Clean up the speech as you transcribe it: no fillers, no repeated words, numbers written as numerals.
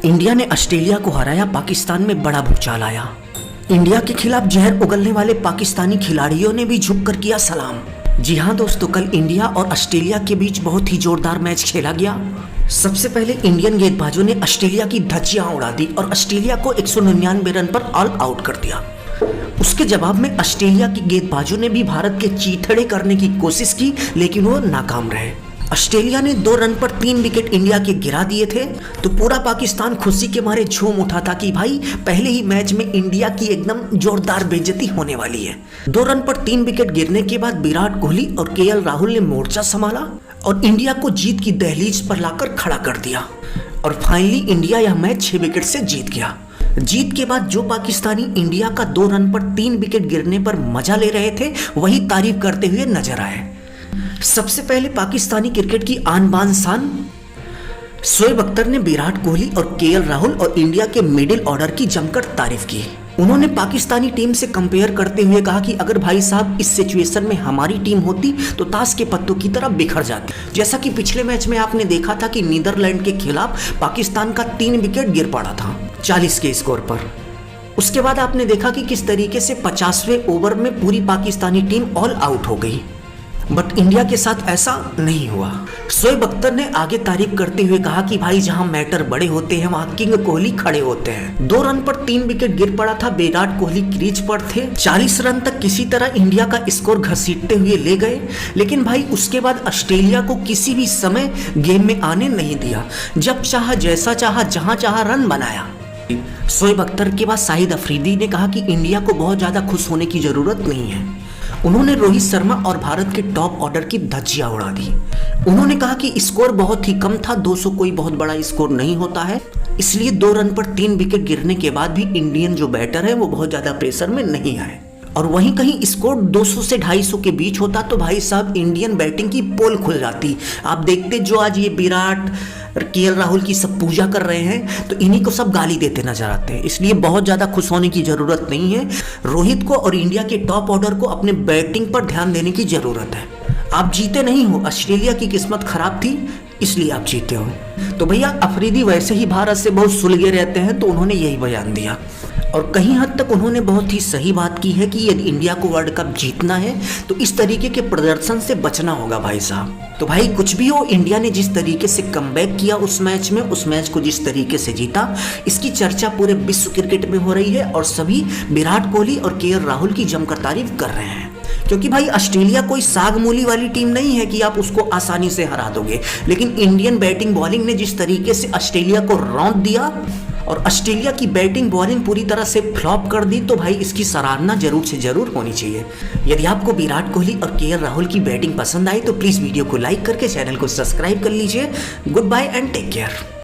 India ने Australia को हराया, पाकिस्तान में बड़ा भूचाल आया। इंडिया के खिलाफ जहर उगलने वाले पाकिस्तानी खिलाड़ियों ने भी झुककर किया सलाम। जी हाँ दोस्तों, कल इंडिया और ऑस्ट्रेलिया के बीच बहुत ही जोरदार मैच खेला गया। सबसे पहले इंडियन गेंदबाजों ने ऑस्ट्रेलिया की धज्जियां उड़ा दी और ऑस्ट्रेलिया को 199 रन पर ऑल आउट कर दिया। उसके जवाब में ऑस्ट्रेलिया की गेंदबाजों ने भी भारत के चीथड़े करने की कोशिश की, लेकिन वो नाकाम रहे। ऑस्ट्रेलिया ने 2 रन पर 3 विकेट इंडिया के गिरा दिए थे, तो पूरा पाकिस्तान खुशी के मारे झूम उठा था कि भाई पहले ही मैच में इंडिया की एकदम जोरदार बेइज्जती होने वाली है। 2 रन पर 3 विकेट गिरने के बाद विराट कोहली और केएल राहुल ने मोर्चा संभाला और इंडिया को जीत की दहलीज पर लाकर खड़ा कर दिया और फाइनली इंडिया यह मैच 6 विकेट से जीत गया। जीत के बाद जो पाकिस्तानी इंडिया का 2 रन पर 3 विकेट गिरने पर मजा ले रहे थे, वही तारीफ करते हुए नजर आए। सबसे पहले पाकिस्तानी क्रिकेट की आन बान शान शोएब अख्तर ने विराट कोहली और केएल राहुल और इंडिया के मिडिल ऑर्डर की जमकर तारीफ की। उन्होंने पाकिस्तानी टीम से कंपेयर करते हुए कहा कि अगर भाई साहब इस सिचुएशन में हमारी टीम होती तो ताश के पत्तों की तरह बिखर जाती। जैसा कि पिछले मैच में आपने देखा था कि नीदरलैंड के खिलाफ पाकिस्तान का 3 विकेट गिर पड़ा था 40 के स्कोर पर। उसके बाद आपने देखा कि किस तरीके से 50वें ओवर में पूरी पाकिस्तानी टीम ऑल आउट हो गई, बट इंडिया के साथ ऐसा नहीं हुआ। शोएब अख्तर ने आगे तारीफ करते हुए कहा कि भाई जहां मैटर बड़े होते हैं वहां किंग कोहली खड़े होते हैं। 2 रन पर 3 विकेट गिर पड़ा था, विराट कोहली क्रीज पर थे। 40 रन तक किसी तरह इंडिया का स्कोर घसीटते हुए ले गए, लेकिन भाई उसके बाद ऑस्ट्रेलिया को किसी भी समय गेम में आने नहीं दिया। जब चाहा, जैसा चाहा, जहां चाहा रन बनाया। शोएब अख्तर के बाद शाहिद अफरीदी ने कहा कि इंडिया को बहुत ज्यादा खुश होने की जरूरत नहीं है। उन्होंने रोहित शर्मा और भारत के टॉप ऑर्डर की धज्जियां उड़ा दी। उन्होंने कहा कि स्कोर बहुत ही कम था, 200 कोई बहुत बड़ा स्कोर नहीं होता है, इसलिए 2 रन पर 3 विकेट गिरने के बाद भी इंडियन जो बैटर है वो बहुत ज्यादा प्रेशर में नहीं आए। और वहीं कहीं स्कोर 200 से 250 के बीच होता तो भाई साहब इंडियन बैटिंग की पोल खुल जाती। आप देखते जो आज ये विराट केएल राहुल की सब पूजा कर रहे हैं, तो इन्हीं को सब गाली देते नजर आते हैं। इसलिए बहुत ज्यादा खुश होने की जरूरत नहीं है। रोहित को और इंडिया के टॉप ऑर्डर को अपने बैटिंग पर ध्यान देने की जरूरत है। आप जीते नहीं हो, ऑस्ट्रेलिया की किस्मत खराब थी इसलिए आप जीते हो। तो भैया अफरीदी वैसे ही भारत से बहुत सुलगे रहते हैं, तो उन्होंने यही बयान दिया और कहीं हद तक उन्होंने बहुत ही सही बात की है कि यदि इंडिया को वर्ल्ड कप जीतना है तो इस तरीके के प्रदर्शन से बचना होगा भाई साहब। तो भाई कुछ भी हो, इंडिया ने जिस तरीके से कमबैक किया उस मैच को जिस तरीके से जीता, इसकी चर्चा पूरे विश्व क्रिकेट में हो रही है और सभी विराट कोहली और केएल राहुल की जमकर तारीफ कर रहे हैं। क्योंकि भाई ऑस्ट्रेलिया कोई साग मूली वाली टीम नहीं है कि आप उसको आसानी से हरा दोगे, लेकिन इंडियन बैटिंग बॉलिंग ने जिस तरीके से ऑस्ट्रेलिया को रौंद दिया और ऑस्ट्रेलिया की बैटिंग बॉलिंग पूरी तरह से फ्लॉप कर दी, तो भाई इसकी सराहना जरूर से जरूर होनी चाहिए। यदि आपको विराट कोहली और केएल राहुल की बैटिंग पसंद आई तो प्लीज वीडियो को लाइक करके चैनल को सब्सक्राइब कर लीजिए। Good bye and take care.